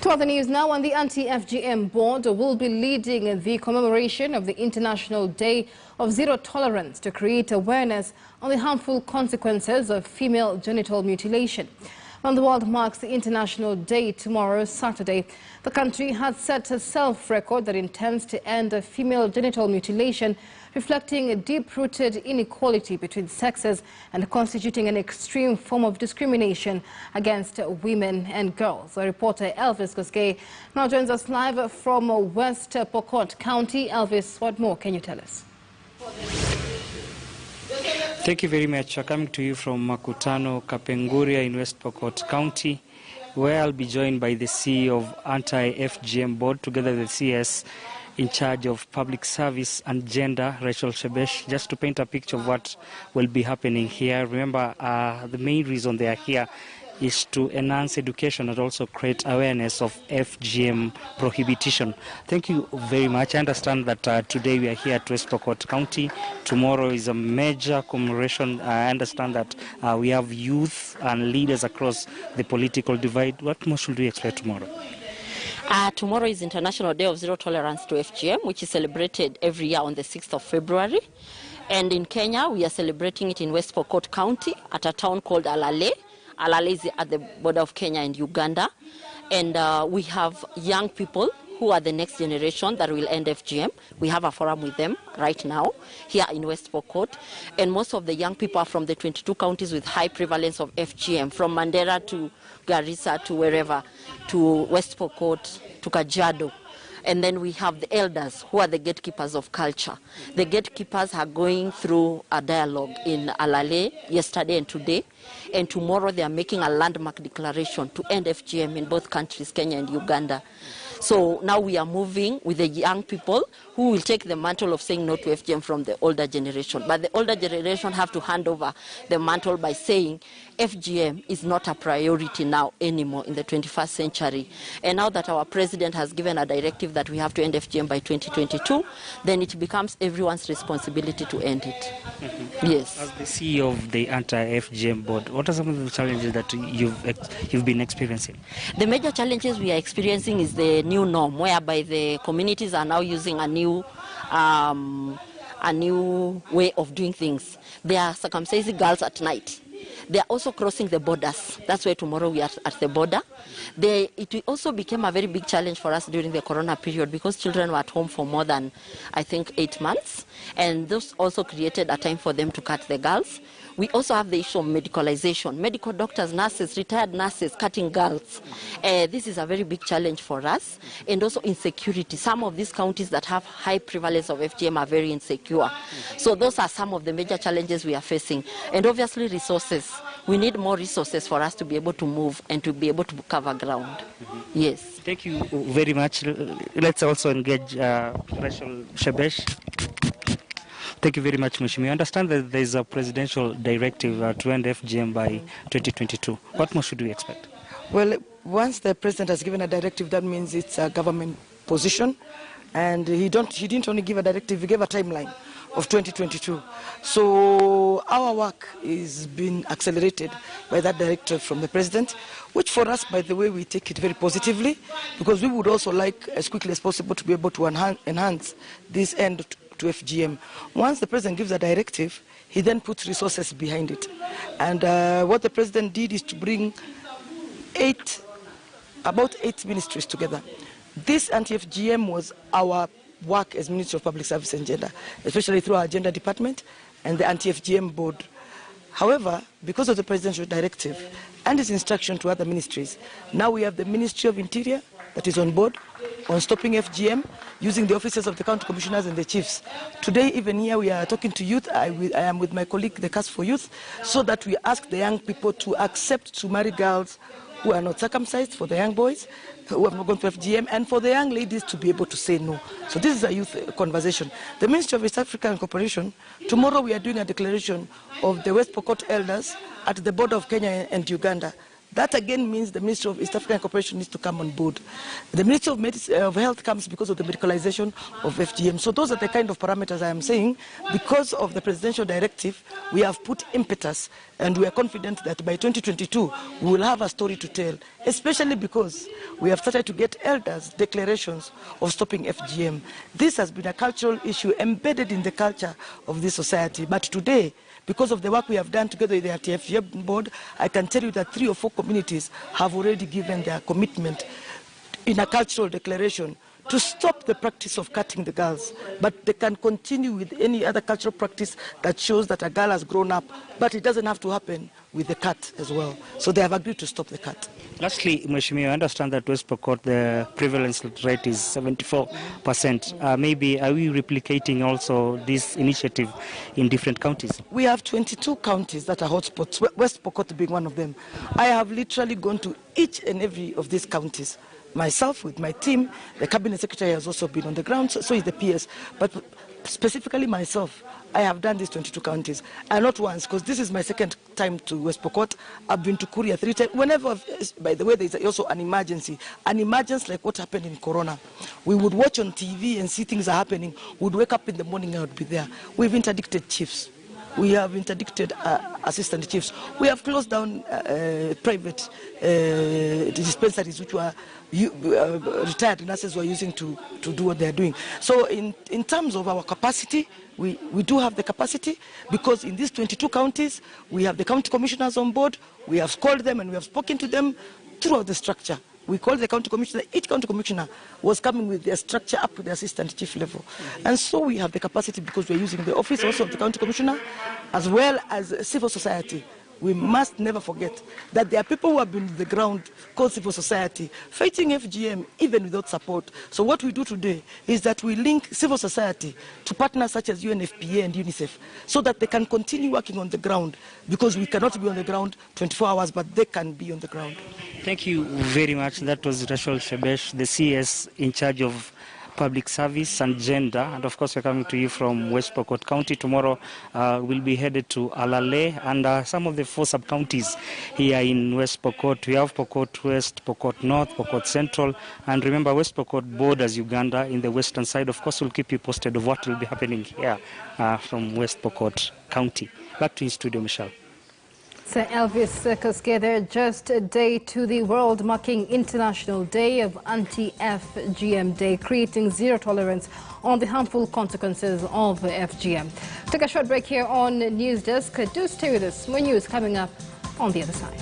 To other news now, and the anti-FGM board will be leading the commemoration of the International Day of Zero Tolerance to create awareness on the harmful consequences of female genital mutilation. When the world marks the International Day tomorrow, Saturday, the country has set a self-record that intends to end female genital mutilation, reflecting a deep-rooted inequality between sexes and constituting an extreme form of discrimination against women and girls. Our reporter Elvis Koskei now joins us live from West Pokot County. Elvis, what more can you tell us? Thank you very much. Coming to you from Makutano, Kapenguria in West Pokot County, where I'll be joined by the CEO of Anti-FGM Board, together with the CS in charge of public service and gender, Rachel Shebesh, just to paint a picture of what will be happening here. Remember, the main reason they are here is to enhance education and also create awareness of FGM prohibition. Thank you very much. I understand that today we are here at West Pokot County. Tomorrow is a major commemoration. I understand that we have youth and leaders across the political divide. What more should we expect tomorrow? Tomorrow is International Day of Zero Tolerance to FGM, which is celebrated every year on the 6th of February. And in Kenya, we are celebrating it in West Pokot County at a town called Alale. Alale is at the border of Kenya and Uganda. And we have young people who are the next generation that will end FGM. We have a forum with them right now here in West Pokot. And most of the young people are from the 22 counties with high prevalence of FGM, from Mandera to Garissa to wherever, to West Pokot, to Kajiado. And then we have the elders, who are the gatekeepers of culture. The gatekeepers are going through a dialogue in Alale yesterday and today. And tomorrow they are making a landmark declaration to end FGM in both countries, Kenya and Uganda. So now we are moving with the young people who will take the mantle of saying no to FGM from the older generation. But the older generation have to hand over the mantle by saying FGM is not a priority now anymore in the 21st century. And now that our president has given a directive that we have to end FGM by 2022, then it becomes everyone's responsibility to end it. Yes. As the CEO of the Anti-FGM Board, what are some of the challenges that you've been experiencing? The major challenges we are experiencing is the new norm, whereby the communities are now using a new way of doing things. They are circumcising girls at night. They are also crossing the borders. That's why tomorrow we are at the border. It also became a very big challenge for us during the corona period because children were at home for more than, I think, 8 months. And this also created a time for them to cut the girls. We also have the issue of medicalization. Medical doctors, nurses, retired nurses cutting girls. This is a very big challenge for us. And also insecurity. Some of these counties that have high prevalence of FGM are very insecure. So those are some of the major challenges we are facing. And obviously resources. We need more resources for us to be able to move and to be able to cover ground. Yes. Thank you very much. Let's also engage Rachel Shebesh. Thank you very much, Mheshimiwa. I understand that there is a presidential directive to end FGM by 2022. What more should we expect? Well, once the president has given a directive, that means it's a government position. And he didn't only give a directive, he gave a timeline of 2022. So our work is being accelerated by that directive from the president, which for us, by the way, we take it very positively, because we would also like, as quickly as possible, to be able to enhance this end to FGM. Once the president gives a directive, he then puts resources behind it. And what the president did is to bring about eight ministries together. This anti-FGM was our work as Ministry of Public Service and Gender, especially through our gender department and the anti-FGM board. However, because of the presidential directive and his instruction to other ministries, now we have the Ministry of Interior that is on board on stopping FGM, using the offices of the county commissioners and the chiefs. Today, even here, we are talking to youth. I am with my colleague, the CAS for Youth, so that we ask the young people to accept to marry girls who are not circumcised, for the young boys who have not gone through FGM, and for the young ladies to be able to say no. So this is a youth conversation. The Ministry of East African Cooperation, tomorrow we are doing a declaration of the West Pokot elders at the border of Kenya and Uganda. That again means the Ministry of East African Cooperation needs to come on board. The Ministry of Health comes because of the medicalization of FGM. So those are the kind of parameters I am saying. Because of the presidential directive, we have put impetus, and we are confident that by 2022, we will have a story to tell, especially because we have started to get elders' declarations of stopping FGM. This has been a cultural issue embedded in the culture of this society. But today, because of the work we have done together with the FGM board, I can tell you that 3 or 4 communities have already given their commitment in a cultural declaration to stop the practice of cutting the girls. But they can continue with any other cultural practice that shows that a girl has grown up, but it doesn't have to happen with the cut as well. So they have agreed to stop the cut. Lastly, Mheshimiwa, I understand that West Pokot, the prevalence rate is 74%. Maybe are we replicating also this initiative in different counties? We have 22 counties that are hotspots, West Pokot being one of them. I have literally gone to each and every of these counties. Myself, with my team, the cabinet secretary has also been on the ground, so is the PS. But specifically myself, I have done these 22 counties, and not once, because this is my second time to West Pokot. I've been to Kuria 3 times. Whenever, by the way, there's also an emergency like what happened in Corona. We would watch on TV and see things are happening. We'd wake up in the morning and I would be there. We've interdicted chiefs. We have interdicted assistant chiefs. We have closed down private dispensaries which were retired nurses were using to do what they're doing. So in terms of our capacity, we do have the capacity, because in these 22 counties, we have the county commissioners on board. We have called them and we have spoken to them throughout the structure. We called the county commissioner. Each county commissioner was coming with their structure up to the assistant chief level. And so we have the capacity, because we're using the office also of the county commissioner, as well as civil society. We must never forget that there are people who have been on the ground, called civil society, fighting FGM even without support. So what we do today is that we link civil society to partners such as UNFPA and UNICEF, so that they can continue working on the ground, because we cannot be on the ground 24 hours, but they can be on the ground. Thank you very much. That was Rachel Shebesh, the CS in charge of public service and gender, and of course we're coming to you from West Pokot County. Tomorrow we'll be headed to Alale and some of the 4 sub-counties here in West Pokot. We have Pokot West, Pokot North, Pokot Central, and remember West Pokot borders Uganda in the western side. Of course we'll keep you posted of what will be happening here from West Pokot County. Back to you, studio, Michelle. Sir Elvis Koskeder, just a day to the world marking International Day of Anti-FGM Day, creating zero tolerance on the harmful consequences of FGM. Take a short break here on News Desk. Do stay with us. More news coming up on the other side.